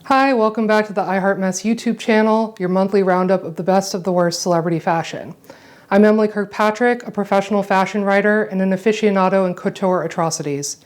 Hi, welcome back to the I Heart Mess YouTube channel, your monthly roundup of the best of the worst celebrity fashion. I'm Emily Kirkpatrick, a professional fashion writer and an aficionado in couture atrocities.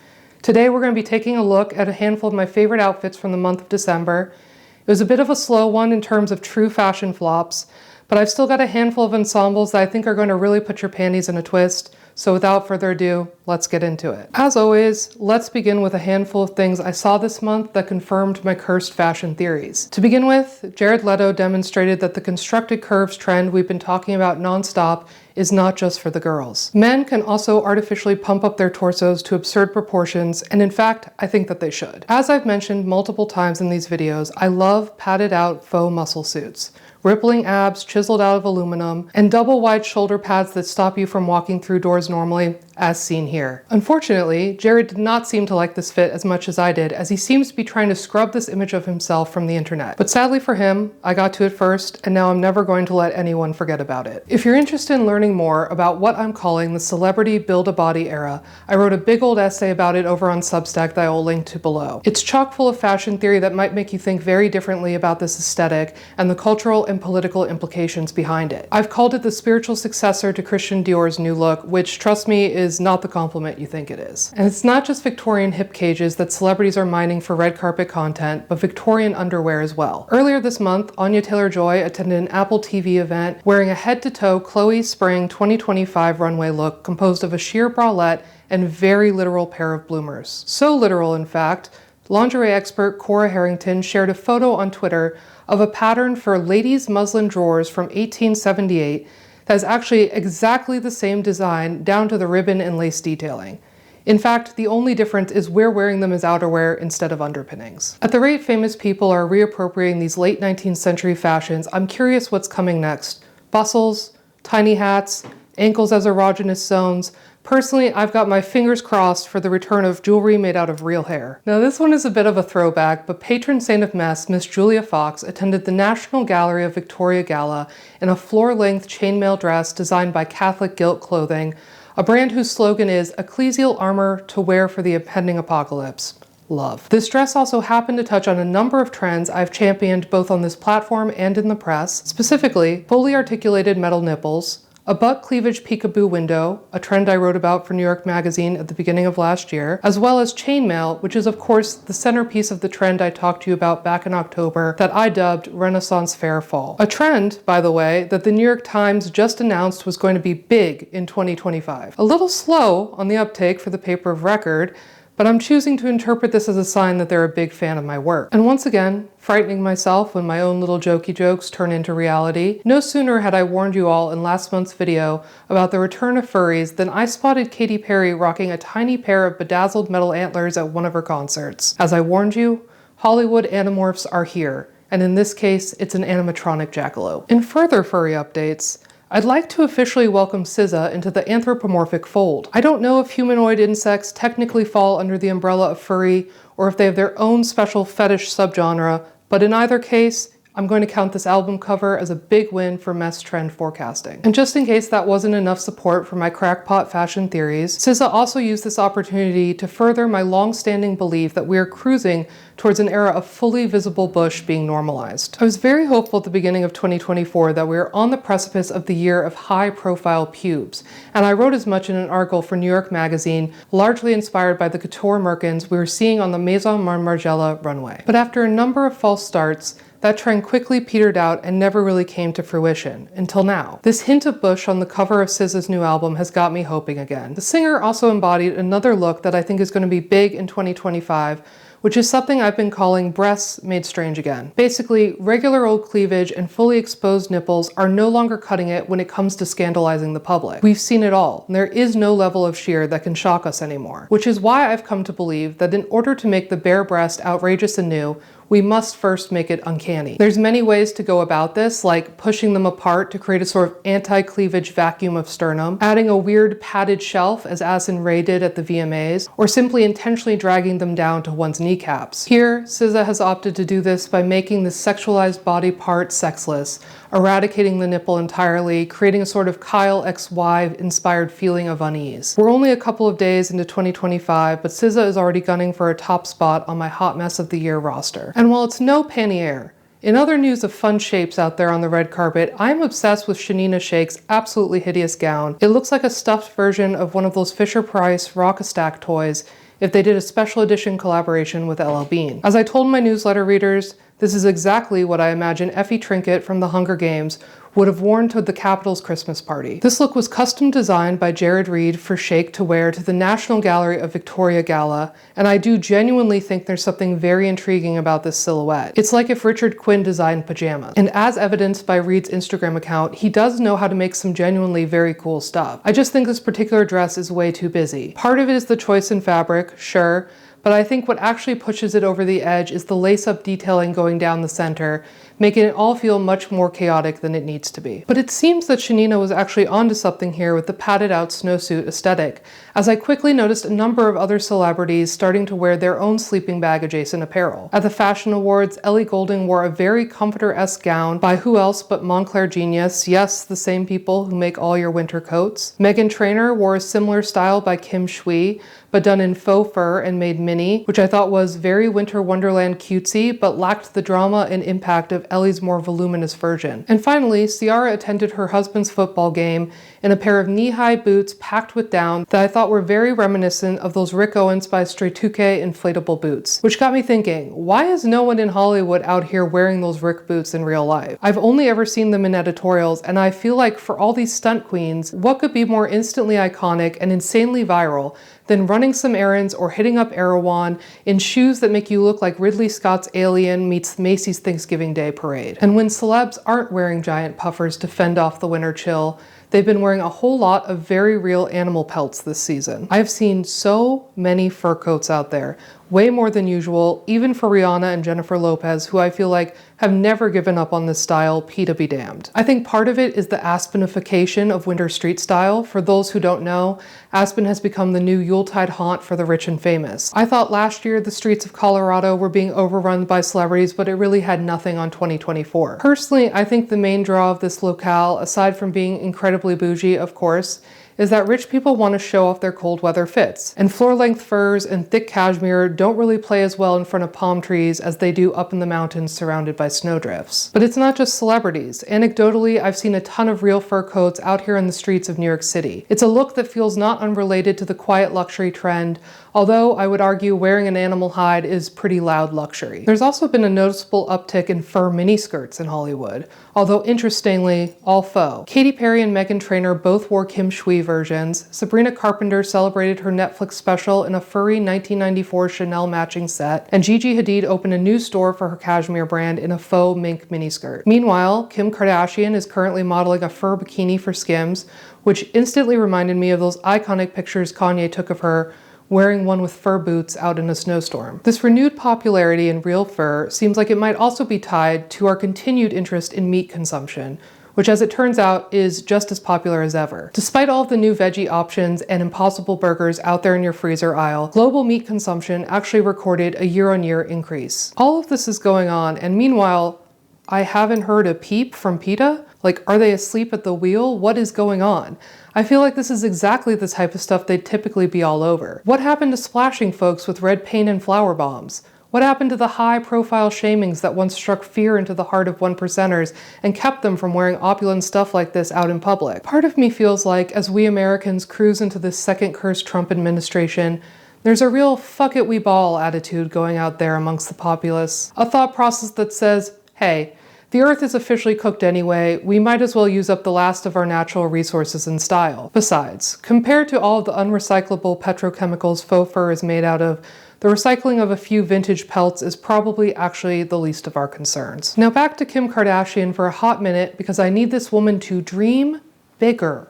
Today we're going to be taking a look at a handful of my favorite outfits from the month of December. It was a bit of a slow one in terms of true fashion flops, but I've still got a handful of ensembles that I think are going to really put your panties in a twist. So without further ado, let's get into it. As always, let's begin with a handful of things I saw this month that confirmed my cursed fashion theories. To begin with, Jared Leto demonstrated that the constructed curves trend we've been talking about nonstop is not just for the girls. Men can also artificially pump up their torsos to absurd proportions, and in fact, I think that they should. As I've mentioned multiple times in these videos, I love padded out faux muscle suits. Rippling abs chiseled out of aluminum, and double wide shoulder pads that stop you from walking through doors normally, as seen here. Unfortunately, Jared did not seem to like this fit as much as I did, as he seems to be trying to scrub this image of himself from the internet. But sadly for him, I got to it first, and now I'm never going to let anyone forget about it. If you're interested in learning more about what I'm calling the celebrity build-a-body era, I wrote a big old essay about it over on Substack that I will link to below. It's chock full of fashion theory that might make you think very differently about this aesthetic and the cultural and political implications behind it. I've called it the spiritual successor to Christian Dior's new look, which, trust me, is not the compliment you think it is. And it's not just Victorian hip cages that celebrities are mining for red carpet content, but Victorian underwear as well. Earlier this month, Anya Taylor-Joy attended an Apple TV event wearing a head-to-toe Chloe Spring 2025 runway look composed of a sheer bralette and very literal pair of bloomers. So literal, in fact, lingerie expert Cora Harrington shared a photo on Twitter of a pattern for ladies' muslin drawers from 1878 that is actually exactly the same design down to the ribbon and lace detailing. In fact, the only difference is we're wearing them as outerwear instead of underpinnings. At the rate famous people are reappropriating these late 19th century fashions, I'm curious what's coming next. Bustles, tiny hats, ankles as erogenous zones. Personally, I've got my fingers crossed for the return of jewelry made out of real hair. Now this one is a bit of a throwback, but patron saint of mess, Miss Julia Fox, attended the National Gallery of Victoria Gala in a floor-length chainmail dress designed by Catholic Gilt Clothing, a brand whose slogan is ecclesial armor to wear for the impending apocalypse. Love. This dress also happened to touch on a number of trends I've championed both on this platform and in the press, specifically fully articulated metal nipples, a butt cleavage peekaboo window, a trend I wrote about for New York Magazine at the beginning of last year, as well as chainmail, which is of course the centerpiece of the trend I talked to you about back in October that I dubbed Renaissance Fair Fall. A trend, by the way, that the New York Times just announced was going to be big in 2025. A little slow on the uptake for the paper of record, but I'm choosing to interpret this as a sign that they're a big fan of my work. And once again, frightening myself when my own little jokey jokes turn into reality, no sooner had I warned you all in last month's video about the return of furries than I spotted Katy Perry rocking a tiny pair of bedazzled metal antlers at one of her concerts. As I warned you, Hollywood animorphs are here, and in this case, it's an animatronic jackalope. In further furry updates, I'd like to officially welcome SZA into the anthropomorphic fold. I don't know if humanoid insects technically fall under the umbrella of furry or if they have their own special fetish subgenre, but in either case, I'm going to count this album cover as a big win for mess trend forecasting. And just in case that wasn't enough support for my crackpot fashion theories, SZA also used this opportunity to further my long-standing belief that we are cruising towards an era of fully visible bush being normalized. I was very hopeful at the beginning of 2024 that we were on the precipice of the year of high-profile pubes, and I wrote as much in an article for New York Magazine, largely inspired by the couture merkins we were seeing on the Maison Margiela runway. But after a number of false starts, that trend quickly petered out and never really came to fruition, until now. This hint of bush on the cover of SZA's new album has got me hoping again. The singer also embodied another look that I think is going to be big in 2025, which is something I've been calling breasts made strange again. Basically, regular old cleavage and fully exposed nipples are no longer cutting it when it comes to scandalizing the public. We've seen it all, and there is no level of sheer that can shock us anymore. Which is why I've come to believe that in order to make the bare breast outrageous and new, we must first make it uncanny. There's many ways to go about this, like pushing them apart to create a sort of anti-cleavage vacuum of sternum, adding a weird padded shelf as Addison Rae did at the VMAs, or simply intentionally dragging them down to one's kneecaps. Here, SZA has opted to do this by making this sexualized body part sexless, eradicating the nipple entirely, creating a sort of Kyle XY inspired feeling of unease. We're only a couple of days into 2025, but SZA is already gunning for a top spot on my Hot Mess of the Year roster. And while it's no pannier, in other news of fun shapes out there on the red carpet, I'm obsessed with Shanina Shaik's absolutely hideous gown. It looks like a stuffed version of one of those Fisher-Price Rock-A-Stack toys if they did a special edition collaboration with LL Bean. As I told my newsletter readers, this is exactly what I imagine Effie Trinket from The Hunger Games would have worn to the Capitol's Christmas party. This look was custom designed by Jared Reed for Shaik to wear to the National Gallery of Victoria Gala, and I do genuinely think there's something very intriguing about this silhouette. It's like if Richard Quinn designed pajamas. And as evidenced by Reed's Instagram account, he does know how to make some genuinely very cool stuff. I just think this particular dress is way too busy. Part of it is the choice in fabric, sure, but I think what actually pushes it over the edge is the lace-up detailing going down the center, making it all feel much more chaotic than it needs to be. But it seems that Shanina was actually onto something here with the padded-out snowsuit aesthetic, as I quickly noticed a number of other celebrities starting to wear their own sleeping bag-adjacent apparel. At the Fashion Awards, Ellie Goulding wore a very comforter-esque gown by who else but Montclair Genius, yes, the same people who make all your winter coats. Meghan Trainor wore a similar style by Kim Shui, but done in faux fur and made mini, which I thought was very Winter Wonderland cutesy, but lacked the drama and impact of Ellie's more voluminous version. And finally, Ciara attended her husband's football game in a pair of knee-high boots packed with down that I thought were very reminiscent of those Rick Owens by Stratuke inflatable boots. Which got me thinking, why is no one in Hollywood out here wearing those Rick boots in real life? I've only ever seen them in editorials, and I feel like for all these stunt queens, what could be more instantly iconic and insanely viral than running some errands or hitting up Erewhon in shoes that make you look like Ridley Scott's Alien meets Macy's Thanksgiving Day Parade? And when celebs aren't wearing giant puffers to fend off the winter chill, they've been wearing a whole lot of very real animal pelts this season. I've seen so many fur coats out there, way more than usual, even for Rihanna and Jennifer Lopez, who I feel like have never given up on this style, PETA be damned. I think part of it is the Aspenification of winter street style. For those who don't know, Aspen has become the new Yuletide haunt for the rich and famous. I thought last year the streets of Colorado were being overrun by celebrities, but it really had nothing on 2024. Personally, I think the main draw of this locale, aside from being incredibly bougie, of course, is that rich people want to show off their cold weather fits, and floor-length furs and thick cashmere don't really play as well in front of palm trees as they do up in the mountains surrounded by snowdrifts. But it's not just celebrities. Anecdotally, I've seen a ton of real fur coats out here in the streets of New York City. It's a look that feels not unrelated to the quiet luxury trend, although I would argue wearing an animal hide is pretty loud luxury. There's also been a noticeable uptick in fur miniskirts in Hollywood, although interestingly, all faux. Katy Perry and Meghan Trainor both wore Kim Shui versions. Sabrina Carpenter celebrated her Netflix special in a furry 1994 Chanel matching set, and Gigi Hadid opened a new store for her cashmere brand in a faux mink miniskirt. Meanwhile, Kim Kardashian is currently modeling a fur bikini for Skims, which instantly reminded me of those iconic pictures Kanye took of her wearing one with fur boots out in a snowstorm. This renewed popularity in real fur seems like it might also be tied to our continued interest in meat consumption, which as it turns out is just as popular as ever. Despite all of the new veggie options and Impossible burgers out there in your freezer aisle, global meat consumption actually recorded a year-on-year increase. All of this is going on, and meanwhile, I haven't heard a peep from PETA? Like, are they asleep at the wheel? What is going on? I feel like this is exactly the type of stuff they'd typically be all over. What happened to splashing folks with red paint and flower bombs? What happened to the high-profile shamings that once struck fear into the heart of 1%ers and kept them from wearing opulent stuff like this out in public? Part of me feels like, as we Americans cruise into this second cursed Trump administration, there's a real fuck it we ball attitude going out there amongst the populace. A thought process that says, hey, the earth is officially cooked anyway, we might as well use up the last of our natural resources in style. Besides, compared to all of the unrecyclable petrochemicals faux fur is made out of, the recycling of a few vintage pelts is probably actually the least of our concerns. Now back to Kim Kardashian for a hot minute, because I need this woman to dream bigger.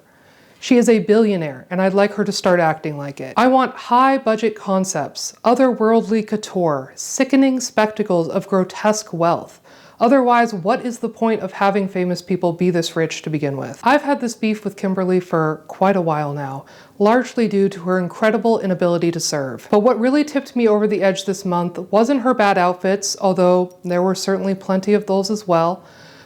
She is a billionaire, and I'd like her to start acting like it. I want high-budget concepts, otherworldly couture, sickening spectacles of grotesque wealth. Otherwise, what is the point of having famous people be this rich to begin with? I've had this beef with Kimberly for quite a while now, largely due to her incredible inability to serve. But what really tipped me over the edge this month wasn't her bad outfits, although there were certainly plenty of those as well,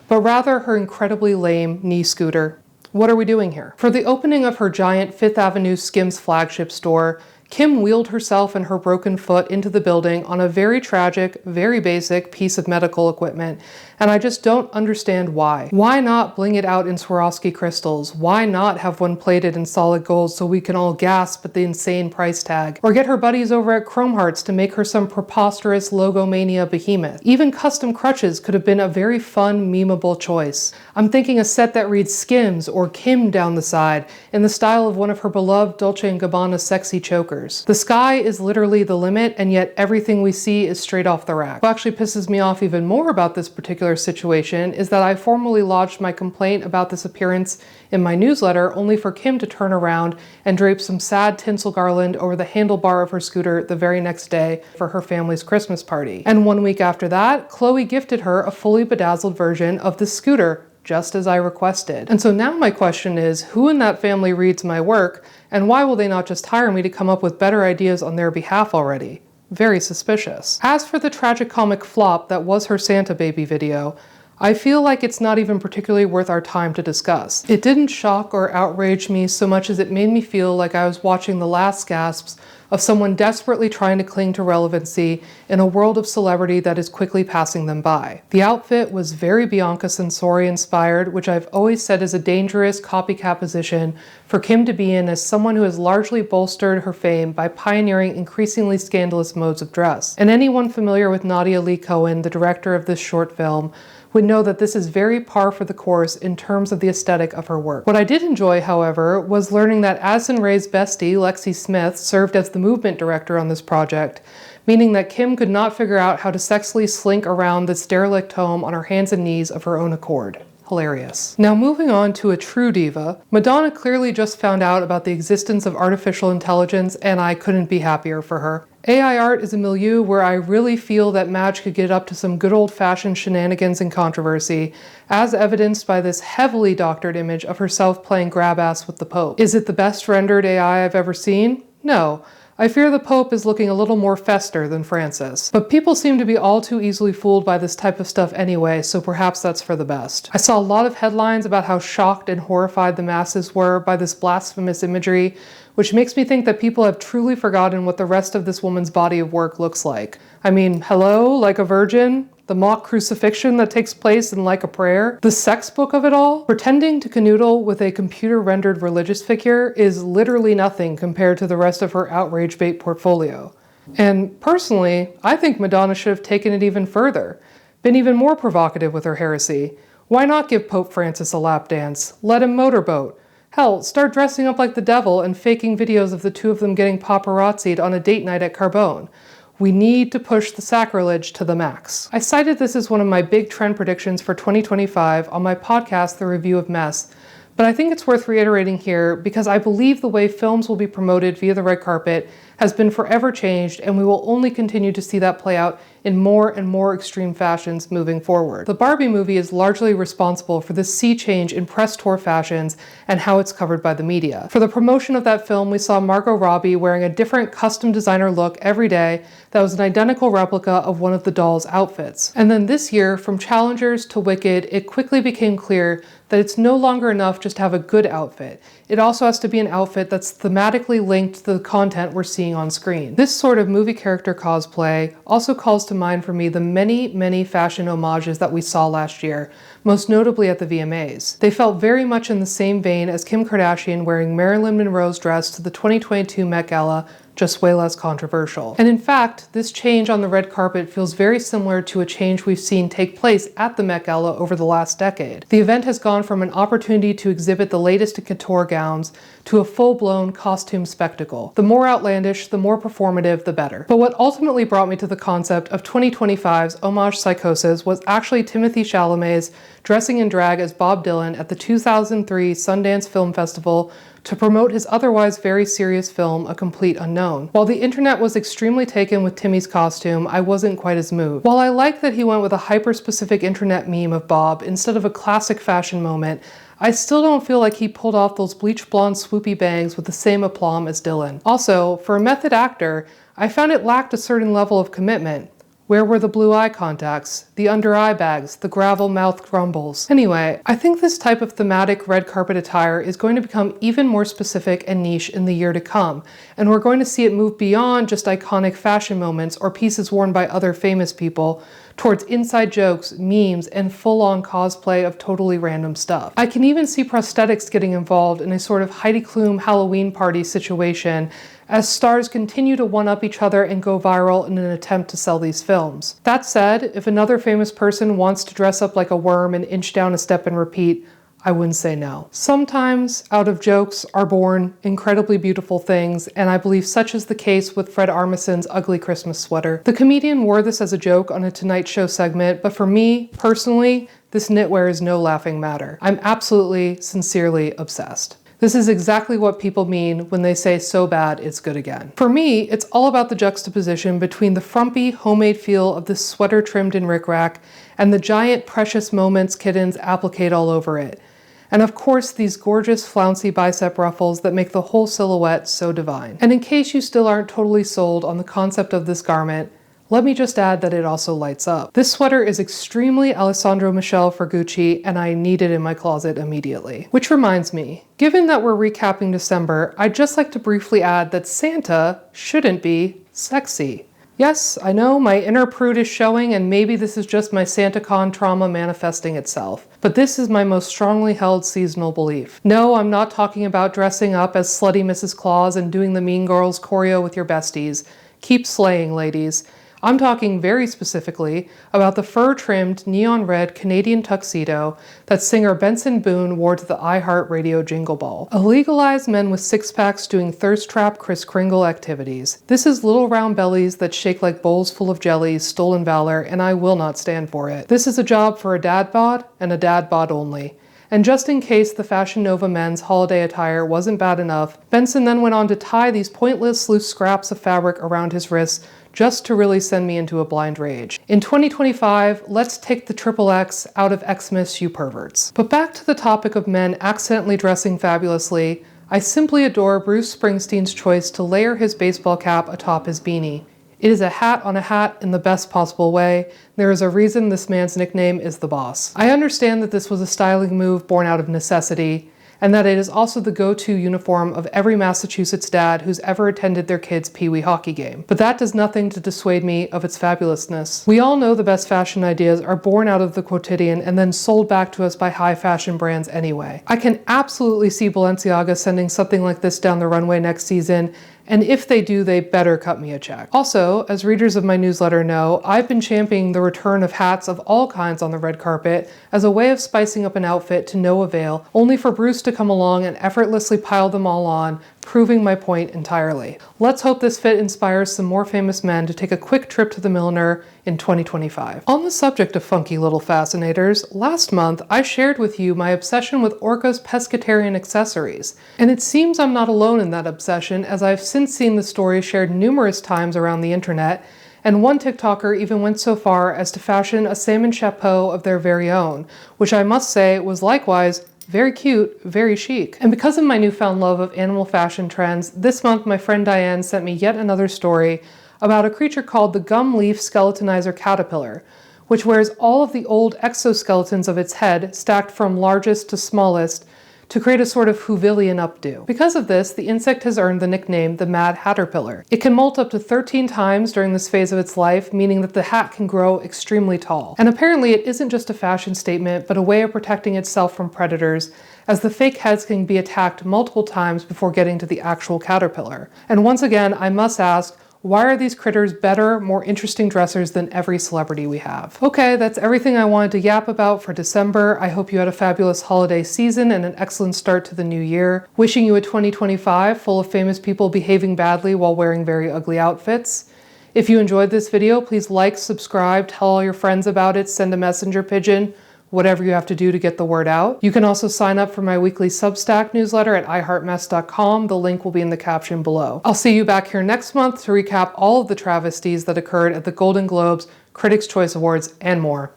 but rather her incredibly lame knee scooter. What are we doing here? For the opening of her giant Fifth Avenue Skims flagship store, Kim wheeled herself and her broken foot into the building on a very tragic, very basic piece of medical equipment, and I just don't understand why. Why not bling it out in Swarovski crystals? Why not have one plated in solid gold so we can all gasp at the insane price tag? Or get her buddies over at Chrome Hearts to make her some preposterous logomania behemoth. Even custom crutches could have been a very fun, memeable choice. I'm thinking a set that reads Skims or Kim down the side in the style of one of her beloved Dolce & Gabbana sexy chokers. The sky is literally the limit, and yet everything we see is straight off the rack. What actually pisses me off even more about this particular situation is that I formally lodged my complaint about this appearance in my newsletter only for Kim to turn around and drape some sad tinsel garland over the handlebar of her scooter the very next day for her family's Christmas party. And 1 week after that, Chloe gifted her a fully bedazzled version of this scooter, just as I requested. And so now my question is, who in that family reads my work, and why will they not just hire me to come up with better ideas on their behalf already? Very suspicious. As for the tragicomic flop that was her Santa baby video, I feel like it's not even particularly worth our time to discuss. It didn't shock or outrage me so much as it made me feel like I was watching the last gasps of someone desperately trying to cling to relevancy in a world of celebrity that is quickly passing them by. The outfit was very Bianca Censori inspired, which I've always said is a dangerous copycat position for Kim to be in as someone who has largely bolstered her fame by pioneering increasingly scandalous modes of dress. And anyone familiar with Nadia Lee Cohen, the director of this short film, would know that this is very par for the course in terms of the aesthetic of her work. What I did enjoy, however, was learning that Addison Rae's bestie, Lexi Smith, served as the movement director on this project, meaning that Kim could not figure out how to sexily slink around this derelict home on her hands and knees of her own accord. Hilarious. Now moving on to a true diva, Madonna clearly just found out about the existence of artificial intelligence, and I couldn't be happier for her. AI art is a milieu where I really feel that Madge could get up to some good old-fashioned shenanigans and controversy, as evidenced by this heavily doctored image of herself playing grab-ass with the Pope. Is it the best rendered AI I've ever seen? No. I fear the Pope is looking a little more fester than Francis. But people seem to be all too easily fooled by this type of stuff anyway, so perhaps that's for the best. I saw a lot of headlines about how shocked and horrified the masses were by this blasphemous imagery, which makes me think that people have truly forgotten what the rest of this woman's body of work looks like. I mean, hello, Like a Virgin? The mock crucifixion that takes place in Like a Prayer? The sex book of it all? Pretending to canoodle with a computer-rendered religious figure is literally nothing compared to the rest of her outrage bait portfolio. And personally, I think Madonna should have taken it even further, been even more provocative with her heresy. Why not give Pope Francis a lap dance? Let him motorboat. Hell, start dressing up like the devil and faking videos of the two of them getting paparazzi'd on a date night at Carbone. We need to push the sacrilege to the max. I cited this as one of my big trend predictions for 2025 on my podcast, The Review of Mess, but I think it's worth reiterating here because I believe the way films will be promoted via the red carpet has been forever changed, and we will only continue to see that play out in more and more extreme fashions moving forward. The Barbie movie is largely responsible for this sea change in press tour fashions and how it's covered by the media. For the promotion of that film, we saw Margot Robbie wearing a different custom designer look every day that was an identical replica of one of the doll's outfits. And then this year, from Challengers to Wicked, it quickly became clear that it's no longer enough just to have a good outfit. It also has to be an outfit that's thematically linked to the content we're seeing on screen. This sort of movie character cosplay also calls to mind for me the many fashion homages that we saw last year, most notably at the VMAs. They felt very much in the same vein as Kim Kardashian wearing Marilyn Monroe's dress to the 2022 Met Gala, just way less controversial. And in fact, this change on the red carpet feels very similar to a change we've seen take place at the Met Gala over the last decade. The event has gone from an opportunity to exhibit the latest in couture gowns to a full-blown costume spectacle. The more outlandish, the more performative, the better. But what ultimately brought me to the concept of 2025's homage psychosis was actually Timothée Chalamet's dressing in drag as Bob Dylan at the 2003 Sundance Film Festival to promote his otherwise very serious film, A Complete Unknown. While the internet was extremely taken with Timmy's costume, I wasn't quite as moved. While I like that he went with a hyper-specific internet meme of Bob instead of a classic fashion moment, I still don't feel like he pulled off those bleach blonde swoopy bangs with the same aplomb as Dylan. Also, for a method actor, I found it lacked a certain level of commitment. Where were the blue eye contacts, the under eye bags, the gravel mouth grumbles? Anyway, I think this type of thematic red carpet attire is going to become even more specific and niche in the year to come, and we're going to see it move beyond just iconic fashion moments or pieces worn by other famous people towards inside jokes, memes, and full-on cosplay of totally random stuff. I can even see prosthetics getting involved in a sort of Heidi Klum Halloween party situation as stars continue to one-up each other and go viral in an attempt to sell these films. That said, if another famous person wants to dress up like a worm and inch down a step and repeat, I wouldn't say no. Sometimes, out of jokes are born incredibly beautiful things, and I believe such is the case with Fred Armisen's ugly Christmas sweater. The comedian wore this as a joke on a Tonight Show segment, but for me, personally, this knitwear is no laughing matter. I'm absolutely, sincerely obsessed. This is exactly what people mean when they say so bad it's good again. For me, it's all about the juxtaposition between the frumpy, homemade feel of this sweater trimmed in rickrack and the giant Precious Moments kittens appliqued all over it. And of course, these gorgeous flouncy bicep ruffles that make the whole silhouette so divine. And in case you still aren't totally sold on the concept of this garment, let me just add that it also lights up. This sweater is extremely Alessandro Michele for Gucci, and I need it in my closet immediately. Which reminds me, given that we're recapping December, I'd just like to briefly add that Santa shouldn't be sexy. Yes, I know my inner prude is showing, and maybe this is just my SantaCon trauma manifesting itself, but this is my most strongly held seasonal belief. No, I'm not talking about dressing up as slutty Mrs. Claus and doing the Mean Girls choreo with your besties. Keep slaying, ladies. I'm talking very specifically about the fur-trimmed neon red Canadian tuxedo that singer Benson Boone wore to the iHeartRadio Jingle Ball. A legalized men with six-packs doing thirst trap Kris Kringle activities. This is little round bellies that shake like bowls full of jellies, stolen valor, and I will not stand for it. This is a job for a dad bod and a dad bod only. And just in case the Fashion Nova men's holiday attire wasn't bad enough, Benson then went on to tie these pointless loose scraps of fabric around his wrists just to really send me into a blind rage. In 2025, let's take the XXX out of Xmas, you perverts. But back to the topic of men accidentally dressing fabulously, I simply adore Bruce Springsteen's choice to layer his baseball cap atop his beanie. It is a hat on a hat in the best possible way. There is a reason this man's nickname is the Boss. I understand that this was a styling move born out of necessity, and that it is also the go-to uniform of every Massachusetts dad who's ever attended their kid's Pee-wee hockey game. But that does nothing to dissuade me of its fabulousness. We all know the best fashion ideas are born out of the quotidian and then sold back to us by high fashion brands anyway. I can absolutely see Balenciaga sending something like this down the runway next season, and if they do, they better cut me a check. Also, as readers of my newsletter know, I've been championing the return of hats of all kinds on the red carpet as a way of spicing up an outfit to no avail, only for Bruce to come along and effortlessly pile them all on, proving my point entirely. Let's hope this fit inspires some more famous men to take a quick trip to the milliner in 2025. On the subject of funky little fascinators, last month I shared with you my obsession with Orca's pescatarian accessories. And it seems I'm not alone in that obsession, as I've since seen the story shared numerous times around the internet, and one TikToker even went so far as to fashion a salmon chapeau of their very own, which I must say was likewise very cute, very chic. And because of my newfound love of animal fashion trends, this month my friend Diane sent me yet another story about a creature called the gum leaf skeletonizer caterpillar, which wears all of the old exoskeletons of its head stacked from largest to smallest to create a sort of Whovillian updo. Because of this, the insect has earned the nickname the Mad Hatterpillar. It can molt up to 13 times during this phase of its life, meaning that the hat can grow extremely tall. And apparently it isn't just a fashion statement, but a way of protecting itself from predators, as the fake heads can be attacked multiple times before getting to the actual caterpillar. And once again, I must ask, why are these critters better, more interesting dressers than every celebrity we have? Okay, that's everything I wanted to yap about for December. I hope you had a fabulous holiday season and an excellent start to the new year. Wishing you a 2025 full of famous people behaving badly while wearing very ugly outfits. If you enjoyed this video, please like, subscribe, tell all your friends about it, send a messenger pigeon, whatever you have to do to get the word out. You can also sign up for my weekly Substack newsletter at iheartmess.com. The link will be in the caption below. I'll see you back here next month to recap all of the travesties that occurred at the Golden Globes, Critics' Choice Awards, and more.